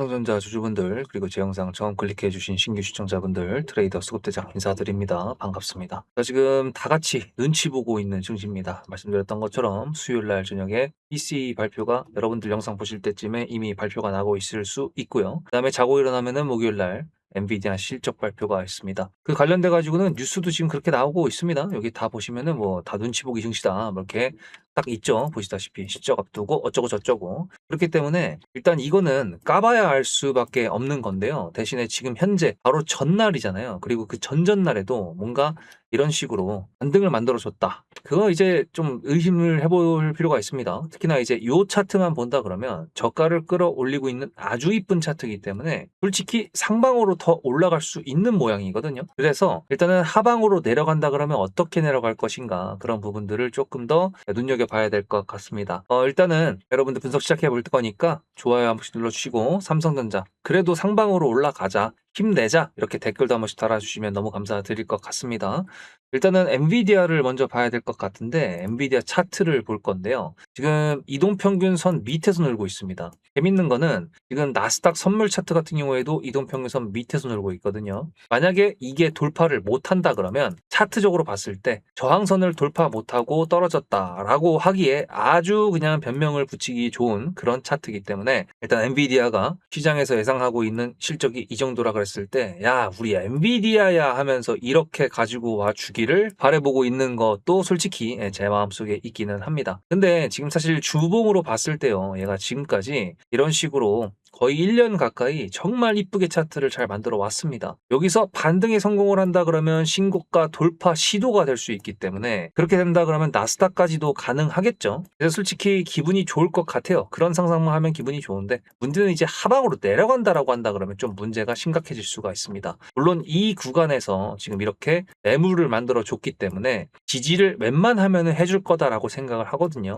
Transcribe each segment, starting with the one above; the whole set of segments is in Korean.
삼성전자 주주분들 그리고 제 영상 처음 클릭해 주신 신규 시청자분들 트레이더 수급대장 인사드립니다. 반갑습니다. 지금 다 같이 눈치 보고 있는 증시입니다. 말씀드렸던 것처럼 수요일날 저녁에 PCE 발표가 여러분들 영상 보실 때쯤에 이미 발표가 나고 있을 수 있고요. 그 다음에 자고 일어나면은 목요일날 엔비디아 실적 발표가 있습니다. 그 관련돼 가지고는 뉴스도 지금 그렇게 나오고 있습니다. 여기 다 보시면은 뭐 다 눈치 보기 증시다 뭐 이렇게 딱 있죠. 보시다시피 실적 앞두고 어쩌고 저쩌고. 그렇기 때문에 일단 이거는 까봐야 알 수밖에 없는 건데요. 대신에 지금 현재 바로 전날이잖아요. 그리고 그 전전날에도 뭔가 이런 식으로 반등을 만들어줬다. 그거 이제 좀 의심을 해볼 필요가 있습니다. 특히나 이제 요 차트만 본다 그러면 저가를 끌어올리고 있는 아주 이쁜 차트이기 때문에 솔직히 상방으로 더 올라갈 수 있는 모양이거든요. 그래서 일단은 하방으로 내려간다 그러면 어떻게 내려갈 것인가 그런 부분들을 조금 더 눈여겨봐야 될 것 같습니다. 일단은 여러분들 분석 시작해 볼 거니까 좋아요 한 번씩 눌러주시고 삼성전자 그래도 상방으로 올라가자 힘내자 이렇게 댓글도 한 번씩 달아주시면 너무 감사드릴 것 같습니다. 일단은 엔비디아를 먼저 봐야 될 것 같은데 엔비디아 차트를 볼 건데요. 지금 이동평균선 밑에서 놀고 있습니다. 재밌는 거는 지금 나스닥 선물 차트 같은 경우에도 이동평균선 밑에서 놀고 있거든요. 만약에 이게 돌파를 못한다 그러면 차트적으로 봤을 때 저항선을 돌파 못하고 떨어졌다라고 하기에 아주 그냥 변명을 붙이기 좋은 그런 차트이기 때문에 일단 엔비디아가 시장에서 예상하고 있는 실적이 이 정도라 그랬을 때 야 우리 엔비디아야 하면서 이렇게 가지고 와 주기를 바라보고 있는 것도 솔직히 제 마음속에 있기는 합니다. 근데 지금 사실 주봉으로 봤을 때요 얘가 지금까지 이런 식으로 거의 1년 가까이 정말 이쁘게 차트를 잘 만들어 왔습니다. 여기서 반등에 성공을 한다 그러면 신고가 돌파 시도가 될 수 있기 때문에 그렇게 된다 그러면 나스닥까지도 가능하겠죠. 그래서 솔직히 기분이 좋을 것 같아요. 그런 상상만 하면 기분이 좋은데 문제는 이제 하방으로 내려간다라고 한다 그러면 좀 문제가 심각해질 수가 있습니다. 물론 이 구간에서 지금 이렇게 매물을 만들어 줬기 때문에 지지를 웬만하면 해줄 거다라고 생각을 하거든요.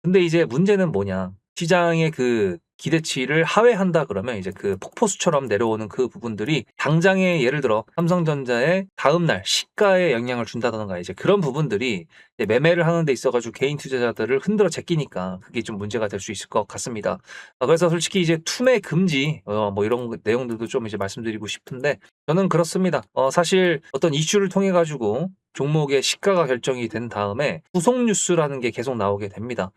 근데 이제 문제는 뭐냐? 시장의 그 기대치를 하회한다 그러면 이제 그 폭포수처럼 내려오는 그 부분들이 당장에 예를 들어 삼성전자의 다음날 시가에 영향을 준다던가 이제 그런 부분들이 이제 매매를 하는 데 있어가지고 개인 투자자들을 흔들어 제끼니까 그게 좀 문제가 될 수 있을 것 같습니다. 그래서 솔직히 이제 투매 금지 뭐 이런 내용들도 좀 이제 말씀드리고 싶은데 저는 그렇습니다. 사실 어떤 이슈를 통해 가지고 종목의 시가가 결정이 된 다음에 후속 뉴스라는 게 계속 나오게 됩니다.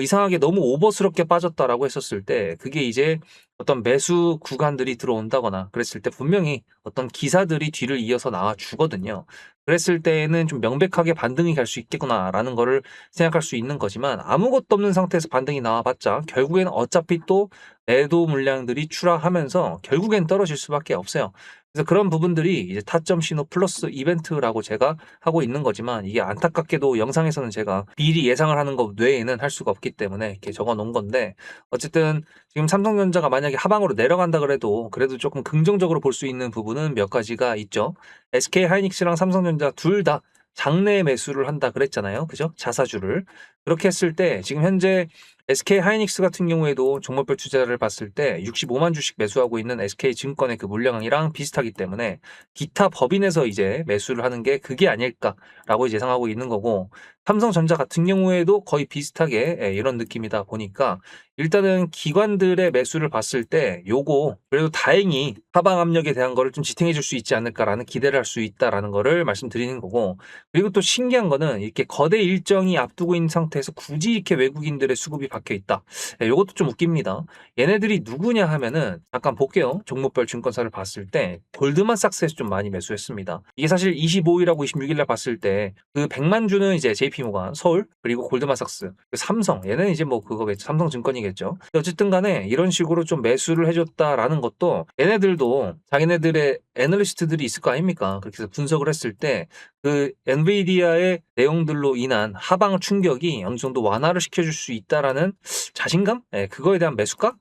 이상하게 너무 오버스럽게 빠졌다라고 했었을 때 그게 이제 어떤 매수 구간들이 들어온다거나 그랬을 때 분명히 어떤 기사들이 뒤를 이어서 나와 주거든요. 그랬을 때에는 좀 명백하게 반등이 갈 수 있겠구나라는 거를 생각할 수 있는 거지만 아무것도 없는 상태에서 반등이 나와봤자 결국에는 어차피 또 매도 물량들이 추락하면서 결국엔 떨어질 수밖에 없어요. 그래서 그런 부분들이 이제 타점 신호 플러스 이벤트라고 제가 하고 있는 거지만 이게 안타깝게도 영상에서는 제가 미리 예상을 하는 것 외에는 할 수가 없기 때문에 이렇게 적어 놓은 건데 어쨌든 지금 삼성전자가 만약에 하방으로 내려간다 그래도 조금 긍정적으로 볼 수 있는 부분은 몇 가지가 있죠. SK 하이닉스랑 삼성전자 둘 다 장내 매수를 한다 그랬잖아요. 그죠? 자사주를. 그렇게 했을 때 지금 현재 SK 하이닉스 같은 경우에도 종목별 투자를 봤을 때 65만 주씩 매수하고 있는 SK증권의 그 물량이랑 비슷하기 때문에 기타 법인에서 이제 매수를 하는 게 그게 아닐까라고 이제 예상하고 있는 거고 삼성전자 같은 경우에도 거의 비슷하게 이런 느낌이다 보니까 일단은 기관들의 매수를 봤을 때 요거 그래도 다행히 하방 압력에 대한 거를 좀 지탱해 줄 수 있지 않을까라는 기대를 할 수 있다라는 거를 말씀드리는 거고 그리고 또 신기한 거는 이렇게 거대 일정이 앞두고 있는 상태에서 굳이 이렇게 외국인들의 수급이 박혀 있다. 요것도 좀 웃깁니다. 얘네들이 누구냐 하면은 잠깐 볼게요. 종목별 증권사를 봤을 때 골드만삭스에서 좀 많이 매수했습니다. 이게 사실 25일하고 26일 날 봤을 때 그 100만 주는 이제 JP모간 서울 그리고 골드만삭스 삼성 얘는 이제 뭐 그거겠죠. 삼성증권이겠죠. 어쨌든 간에 이런 식으로 좀 매수를 해줬다라는 것도 얘네들도 자기네들의 애널리스트들이 있을 거 아닙니까? 그렇게 해서 분석을 했을 때 그 엔비디아의 내용들로 인한 하방 충격이 어느 정도 완화를 시켜줄 수 있다라는 자신감? 그거에 대한 매수가?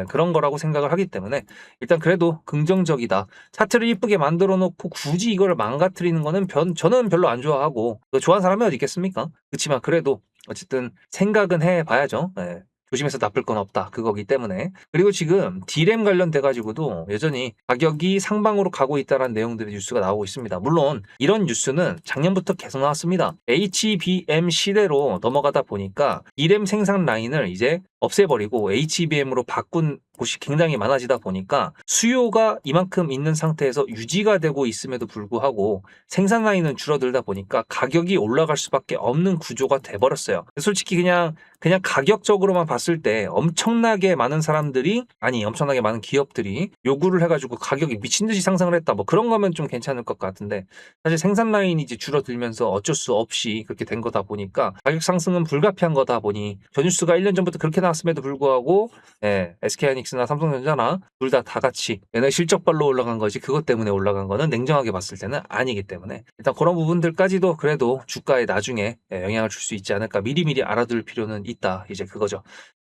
그런 거라고 생각을 하기 때문에 일단 그래도 긍정적이다. 차트를 이쁘게 만들어 놓고 굳이 이걸 망가뜨리는 거는 저는 별로 안 좋아하고 좋아하는 사람이 어디 있겠습니까? 그렇지만 그래도 어쨌든 생각은 해봐야죠. 조심해서 나쁠 건 없다. 그거기 때문에. 그리고 지금 D램 관련돼 가지고도 여전히 가격이 상방으로 가고 있다는 내용들의 뉴스가 나오고 있습니다. 물론 이런 뉴스는 작년부터 계속 나왔습니다. HBM 시대로 넘어가다 보니까 D램 생산 라인을 이제 없애버리고 HBM으로 바꾼 곳이 굉장히 많아지다 보니까 수요가 이만큼 있는 상태에서 유지가 되고 있음에도 불구하고 생산 라인은 줄어들다 보니까 가격이 올라갈 수밖에 없는 구조가 돼버렸어요. 솔직히 그냥 가격적으로만 봤을 때 엄청나게 많은 사람들이, 아니 엄청나게 많은 기업들이 요구를 해가지고 가격이 미친 듯이 상승을 했다, 뭐 그런 거면 좀 괜찮을 것 같은데, 사실 생산 라인이 이제 줄어들면서 어쩔 수 없이 그렇게 된 거다 보니까 가격 상승은 불가피한 거다 보니, 저 뉴스가 1년 전부터 그렇게 나왔음에도 불구하고 SK하이닉스나 삼성전자나 둘 다 같이 얘네 실적발로 올라간 거지, 그것 때문에 올라간 거는 냉정하게 봤을 때는 아니기 때문에, 일단 그런 부분들까지도 그래도 주가에 나중에 영향을 줄 수 있지 않을까, 미리미리 알아둘 필요는 있다, 이제 그거죠.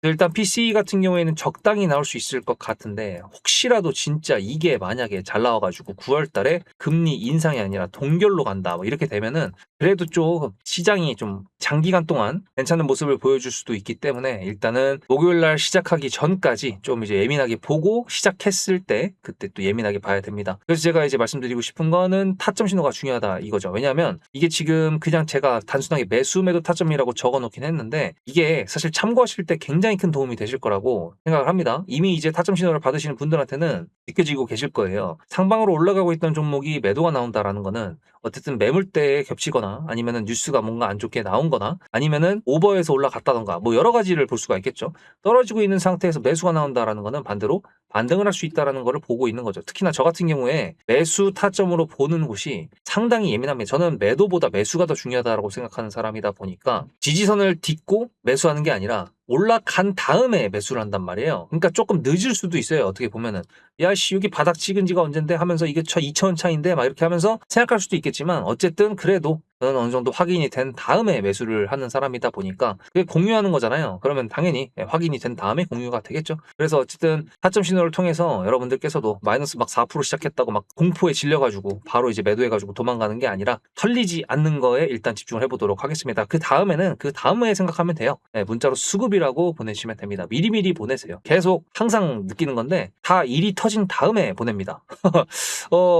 일단 PC 같은 경우에는 적당히 나올 수 있을 것 같은데, 혹시라도 진짜 이게 만약에 잘 나와가지고 9월 달에 금리 인상이 아니라 동결로 간다, 뭐 이렇게 되면은 그래도 좀 시장이 좀 장기간 동안 괜찮은 모습을 보여줄 수도 있기 때문에, 일단은 목요일 날 시작하기 전까지 좀 이제 예민하게 보고, 시작했을 때 그때 또 예민하게 봐야 됩니다. 그래서 제가 이제 말씀드리고 싶은 거는 타점 신호가 중요하다, 이거죠. 왜냐하면 이게 지금 그냥 제가 단순하게 매수 매도 타점이라고 적어 놓긴 했는데, 이게 사실 참고하실 때 굉장히 큰 도움이 되실 거라고 생각을 합니다. 이미 이제 타점 신호를 받으시는 분들한테는 느껴지고 계실 거예요. 상방으로 올라가고 있던 종목이 매도가 나온다라는 거는 어쨌든 매물대에 겹치거나, 아니면은 뉴스가 뭔가 안 좋게 나온 거나, 아니면은 오버해서 올라갔다던가, 뭐 여러 가지를 볼 수가 있겠죠. 떨어지고 있는 상태에서 매수가 나온다라는 거는 반대로 반등을 할 수 있다라는 거를 보고 있는 거죠. 특히나 저 같은 경우에 매수 타점으로 보는 곳이 상당히 예민합니다. 저는 매도보다 매수가 더 중요하다고 생각하는 사람이다 보니까, 지지선을 딛고 매수하는 게 아니라 올라간 다음에 매수를 한단 말이에요. 그러니까 조금 늦을 수도 있어요. 어떻게 보면은 야씨 여기 바닥 찍은 지가 언젠데 하면서, 이게 2,000원 차인데 막 이렇게 하면서 생각할 수도 있겠지만, 어쨌든 그래도 저는 어느 정도 확인이 된 다음에 매수를 하는 사람이다 보니까, 그게 공유하는 거잖아요. 그러면 당연히 확인이 된 다음에 공유가 되겠죠. 그래서 어쨌든 타점 신호를 통해서 여러분들께서도 마이너스 막 4% 시작했다고 막 공포에 질려가지고 바로 이제 매도해가지고 도망가는 게 아니라, 털리지 않는 거에 일단 집중을 해보도록 하겠습니다. 그 다음에는 그 다음에 생각하면 돼요. 문자로 수급이라고 보내시면 됩니다. 미리미리 보내세요. 계속 항상 느끼는 건데, 다 일이 터진 다음에 보냅니다.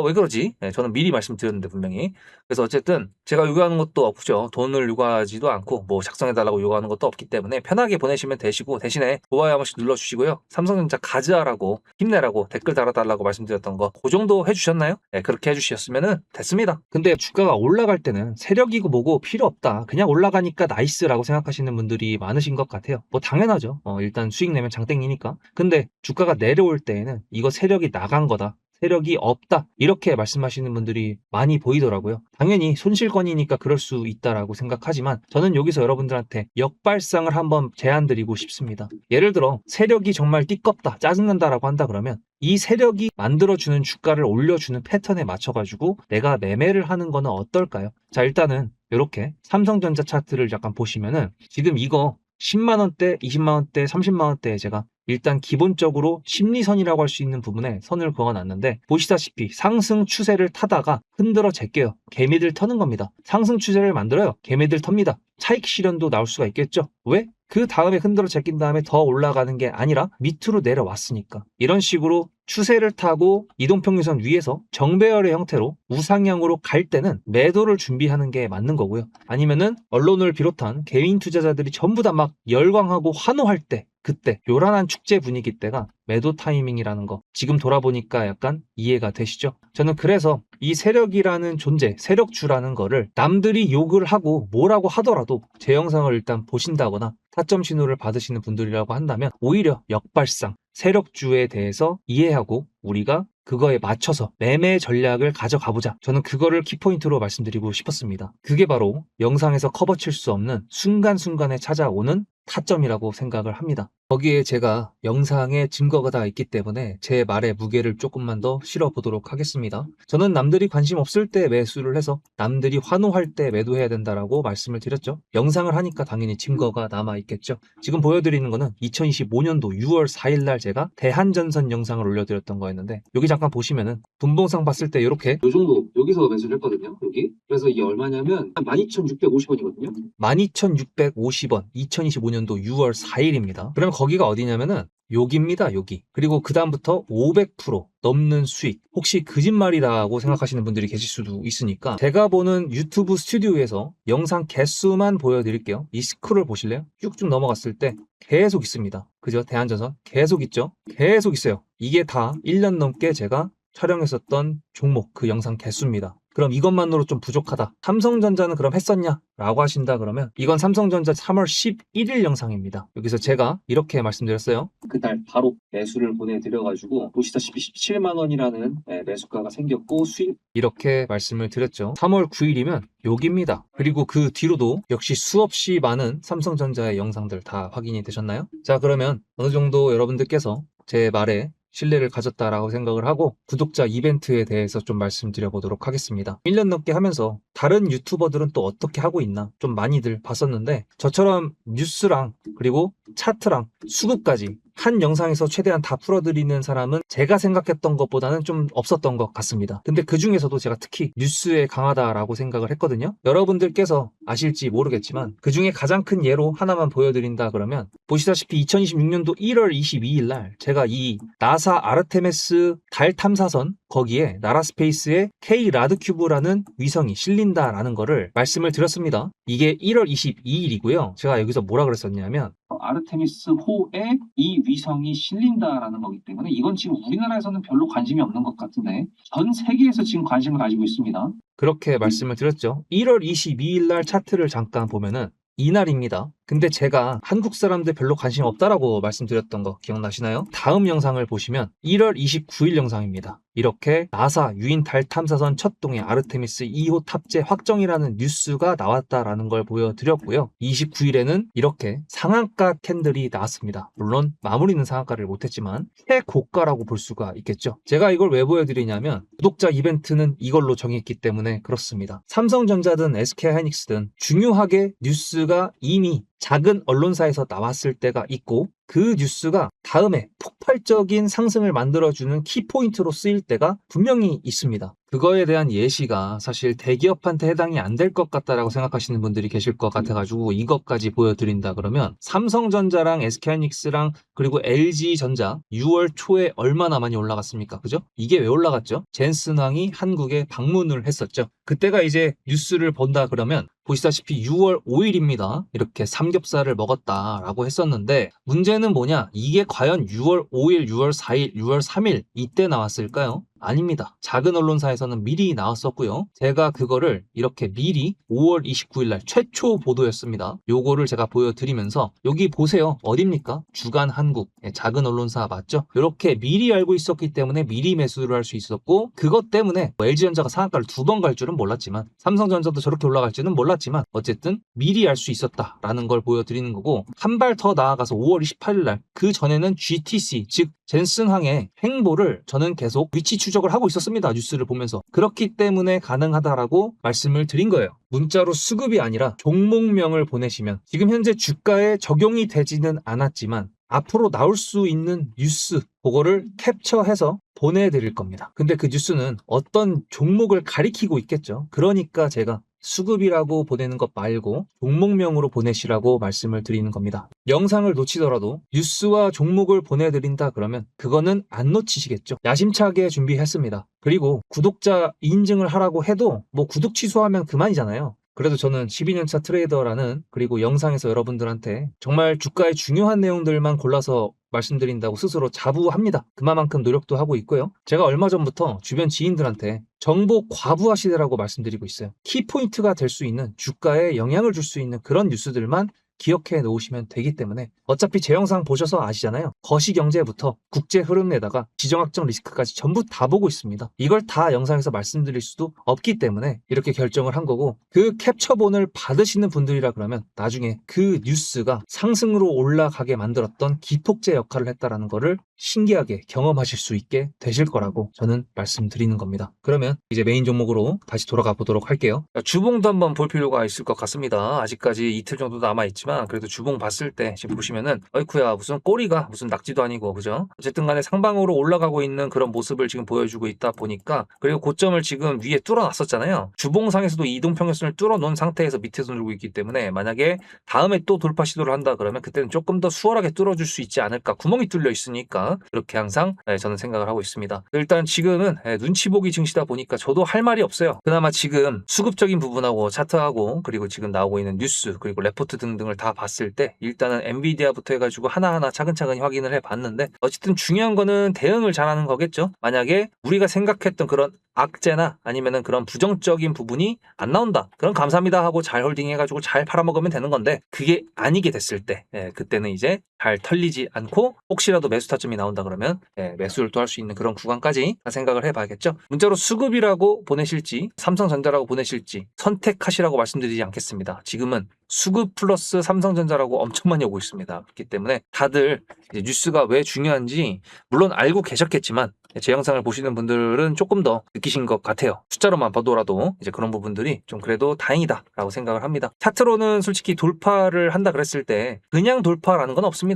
왜 그러지? 저는 미리 말씀드렸는데 분명히. 그래서 어쨌든 제가 요구하는 것도 없죠. 돈을 요구하지도 않고 뭐 작성해달라고 요구하는 것도 없기 때문에 편하게 보내시면 되시고, 대신에 좋아요 한 번씩 눌러주시고요. 삼성전자 가즈하라고, 힘내라고 댓글 달아달라고 말씀드렸던 거, 그 정도 해주셨나요? 그렇게 해주셨으면 됐습니다. 근데 주가가 올라갈 때는 세력이고 뭐고 필요 없다, 그냥 올라가니까 나이스라고 생각하시는 분들이 많으신 것 같아요. 뭐 당연하죠. 일단 수익 내면 장땡이니까. 근데 주가가 내려올 때에는 이거 세력이 나간 거다, 세력이 없다, 이렇게 말씀하시는 분들이 많이 보이더라고요. 당연히 손실권이니까 그럴 수 있다라고 생각하지만, 저는 여기서 여러분들한테 역발상을 한번 제안드리고 싶습니다. 예를 들어 세력이 정말 띠껍다, 짜증난다라고 한다 그러면, 이 세력이 만들어주는 주가를 올려주는 패턴에 맞춰가지고 내가 매매를 하는 거는 어떨까요? 자, 일단은 이렇게 삼성전자 차트를 약간 보시면은, 지금 이거 10만원대, 20만원대, 30만원대에 제가 일단 기본적으로 심리선이라고 할 수 있는 부분에 선을 그어놨는데, 보시다시피 상승 추세를 타다가 흔들어 제껴요. 개미들 터는 겁니다. 상승 추세를 만들어요. 개미들 텁니다. 차익 실현도 나올 수가 있겠죠. 왜? 그 다음에 흔들어 제낀 다음에 더 올라가는 게 아니라 밑으로 내려왔으니까. 이런 식으로 추세를 타고 이동평균선 위에서 정배열의 형태로 우상향으로 갈 때는 매도를 준비하는 게 맞는 거고요. 아니면은 언론을 비롯한 개인 투자자들이 전부 다 막 열광하고 환호할 때, 그때 요란한 축제 분위기 때가 매도 타이밍이라는 거, 지금 돌아보니까 약간 이해가 되시죠? 저는 그래서 이 세력이라는 존재, 세력주라는 거를 남들이 욕을 하고 뭐라고 하더라도 제 영상을 일단 보신다거나 타점 신호를 받으시는 분들이라고 한다면, 오히려 역발상, 세력주에 대해서 이해하고 우리가 그거에 맞춰서 매매 전략을 가져가보자. 저는 그거를 키포인트로 말씀드리고 싶었습니다. 그게 바로 영상에서 커버칠 수 없는 순간순간에 찾아오는 타점이라고 생각을 합니다. 거기에 제가 영상에 증거가 다 있기 때문에 제 말의 무게를 조금만 더 실어보도록 하겠습니다. 저는 남들이 관심 없을 때 매수를 해서 남들이 환호할 때 매도해야 된다라고 말씀을 드렸죠. 영상을 하니까 당연히 증거가 남아있겠죠. 지금 보여드리는 거는 2025년도 6월 4일 날 제가 대한전선 영상을 올려드렸던 거였는데, 여기 잠깐 보시면은 분봉상 봤을 때 이렇게 요 정도 여기서 매수를 했거든요. 여기. 그래서 이게 얼마냐면 12,650원이거든요. 12,650원, 2025년도 6월 4일입니다. 그러면 거기가 어디냐면은 여기입니다, 여기. 그리고 그 다음부터 500% 넘는 수익. 혹시 거짓말이라고 생각하시는 분들이 계실 수도 있으니까 제가 보는 유튜브 스튜디오에서 영상 개수만 보여드릴게요. 이 스크롤 보실래요? 쭉쭉 넘어갔을 때 계속 있습니다. 그죠? 대한전선 계속 있죠? 계속 있어요. 이게 다 1년 넘게 제가 촬영했었던 종목 그 영상 개수입니다. 그럼 이것만으로 좀 부족하다. 삼성전자는 그럼 했었냐? 라고 하신다 그러면 이건 삼성전자 3월 11일 영상입니다. 여기서 제가 이렇게 말씀드렸어요. 그날 바로 매수를 보내드려가지고 보시다시피 17만 원이라는 매수가가 생겼고 수익 이렇게 말씀을 드렸죠. 3월 9일이면 여기입니다. 그리고 그 뒤로도 역시 수없이 많은 삼성전자의 영상들 다 확인이 되셨나요? 자, 그러면 어느 정도 여러분들께서 제 말에 신뢰를 가졌다라고 생각을 하고 구독자 이벤트에 대해서 좀 말씀드려 보도록 하겠습니다. 1년 넘게 하면서 다른 유튜버들은 또 어떻게 하고 있나 좀 많이들 봤었는데 저처럼 뉴스랑 그리고 차트랑 수급까지 한 영상에서 최대한 다 풀어드리는 사람은 제가 생각했던 것보다는 좀 없었던 것 같습니다. 근데 그 중에서도 제가 특히 뉴스에 강하다라고 생각을 했거든요. 여러분들께서 아실지 모르겠지만 그 중에 가장 큰 예로 하나만 보여드린다 그러면 보시다시피 2026년도 1월 22일 날 제가 이 나사 아르테미스 달 탐사선 거기에 나라스페이스의 K 라드큐브라는 위성이 실린다라는 거를 말씀을 드렸습니다. 이게 1월 22일이고요. 제가 여기서 뭐라 그랬었냐면 아르테미스호에 이 위성이 실린다라는 거기 때문에 이건 지금 우리나라에서는 별로 관심이 없는 것 같은데 전 세계에서 지금 관심을 가지고 있습니다. 그렇게 말씀을 드렸죠. 1월 22일 날 차트를 잠깐 보면은 이날입니다. 근데 제가 한국 사람들 별로 관심 없다라고 말씀드렸던 거 기억나시나요? 다음 영상을 보시면 1월 29일 영상입니다. 이렇게 나사 유인 달 탐사선 첫 동의 아르테미스 2호 탑재 확정이라는 뉴스가 나왔다라는 걸 보여드렸고요. 29일에는 이렇게 상한가 캔들이 나왔습니다. 물론 마무리는 상한가를 못했지만 최고가라고 볼 수가 있겠죠. 제가 이걸 왜 보여드리냐면 구독자 이벤트는 이걸로 정했기 때문에 그렇습니다. 삼성전자든 SK하이닉스든 중요하게 뉴스가 이미 작은 언론사에서 나왔을 때가 있고 그 뉴스가 다음에 폭발적인 상승을 만들어주는 키포인트로 쓰일 때가 분명히 있습니다. 그거에 대한 예시가 사실 대기업한테 해당이 안 될 것 같다라고 생각하시는 분들이 계실 것 같아가지고 이것까지 보여드린다 그러면 삼성전자랑 SK하이닉스랑 그리고 LG전자 6월 초에 얼마나 많이 올라갔습니까? 그죠? 이게 왜 올라갔죠? 젠슨왕이 한국에 방문을 했었죠. 그때가 이제 뉴스를 본다 그러면 보시다시피 6월 5일입니다. 이렇게 삼겹살을 먹었다라고 했었는데 문제는 뭐냐? 이게 과연 6월 5일, 6월 4일, 6월 3일 이때 나왔을까요? 아닙니다. 작은 언론사에서는 미리 나왔었고요. 제가 그거를 이렇게 미리 5월 29일 날 최초 보도였습니다. 요거를 제가 보여드리면서 여기 보세요. 어딥니까? 주간 한국. 작은 언론사 맞죠? 이렇게 미리 알고 있었기 때문에 미리 매수를 할 수 있었고 그것 때문에 LG전자가 상한가를 2번 갈 줄은 몰랐지만 삼성전자도 저렇게 올라갈 줄은 몰랐지만 어쨌든 미리 알 수 있었다라는 걸 보여드리는 거고 한 발 더 나아가서 5월 28일 날 그 전에는 GTC 즉 젠슨항의 행보를 저는 계속 위치 추적을 하고 있었습니다. 뉴스를 보면서. 그렇기 때문에 가능하다라고 말씀을 드린 거예요. 문자로 수급이 아니라 종목명을 보내시면 지금 현재 주가에 적용이 되지는 않았지만 앞으로 나올 수 있는 뉴스 그거를 캡처해서 보내드릴 겁니다. 근데 그 뉴스는 어떤 종목을 가리키고 있겠죠. 그러니까 제가 수급이라고 보내는 것 말고 종목명으로 보내시라고 말씀을 드리는 겁니다. 영상을 놓치더라도 뉴스와 종목을 보내드린다 그러면 그거는 안 놓치시겠죠. 야심차게 준비했습니다. 그리고 구독자 인증을 하라고 해도 뭐 구독 취소하면 그만이잖아요. 그래도 저는 12년차 트레이더라는 그리고 영상에서 여러분들한테 정말 주가의 중요한 내용들만 골라서 말씀드린다고 스스로 자부합니다. 그만큼 노력도 하고 있고요. 제가 얼마 전부터 주변 지인들한테 정보 과부하시라고 말씀드리고 있어요. 키포인트가 될 수 있는 주가에 영향을 줄 수 있는 그런 뉴스들만 기억해 놓으시면 되기 때문에 어차피 제 영상 보셔서 아시잖아요. 거시경제부터 국제 흐름에다가 지정학적 리스크까지 전부 다 보고 있습니다. 이걸 다 영상에서 말씀드릴 수도 없기 때문에 이렇게 결정을 한 거고 그 캡처본을 받으시는 분들이라 그러면 나중에 그 뉴스가 상승으로 올라가게 만들었던 기폭제 역할을 했다라는 거를 신기하게 경험하실 수 있게 되실 거라고 저는 말씀드리는 겁니다. 그러면 이제 메인 종목으로 다시 돌아가 보도록 할게요. 주봉도 한번 볼 필요가 있을 것 같습니다. 아직까지 이틀 정도 남아있지만 그래도 주봉 봤을 때 지금 보시면은 어이쿠야 무슨 꼬리가 무슨 낙지도 아니고 그죠? 어쨌든 간에 상방으로 올라가고 있는 그런 모습을 지금 보여주고 있다 보니까, 그리고 고점을 지금 위에 뚫어놨었잖아요. 주봉상에서도 이동평균선을 뚫어놓은 상태에서 밑에서 놀고 있기 때문에 만약에 다음에 또 돌파 시도를 한다 그러면 그때는 조금 더 수월하게 뚫어줄 수 있지 않을까. 구멍이 뚫려 있으니까 그렇게 항상 저는 생각을 하고 있습니다. 일단 지금은 눈치 보기 증시다 보니까 저도 할 말이 없어요. 그나마 지금 수급적인 부분하고 차트하고 그리고 지금 나오고 있는 뉴스 그리고 레포트 등등을 다 봤을 때 일단은 엔비디아부터 해가지고 하나하나 차근차근히 확인을 해봤는데, 어쨌든 중요한 거는 대응을 잘하는 거겠죠. 만약에 우리가 생각했던 그런 악재나 아니면은 그런 부정적인 부분이 안 나온다, 그럼 감사합니다 하고 잘 홀딩 해가지고 잘 팔아먹으면 되는 건데, 그게 아니게 됐을 때 그때는 이제 잘 털리지 않고 혹시라도 매수 타점이 나온다 그러면 매수를 또 할 수 있는 그런 구간까지 생각을 해봐야겠죠. 문자로 수급이라고 보내실지 삼성전자라고 보내실지 선택하시라고 말씀드리지 않겠습니다. 지금은 수급 플러스 삼성전자라고 엄청 많이 오고 있습니다. 그렇기 때문에 다들 이제 뉴스가 왜 중요한지 물론 알고 계셨겠지만 제 영상을 보시는 분들은 조금 더 느끼신 것 같아요. 숫자로만 봐도라도 이제 그런 부분들이 좀 그래도 다행이다 라고 생각을 합니다. 차트로는 솔직히 돌파를 한다 그랬을 때 그냥 돌파라는 건 없습니다.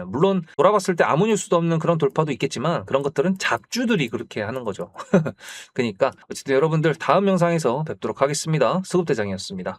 물론 돌아봤을 때 아무 뉴스도 없는 그런 돌파도 있겠지만 그런 것들은 잡주들이 그렇게 하는 거죠. 그러니까 어쨌든 여러분들 다음 영상에서 뵙도록 하겠습니다. 수급대장이었습니다.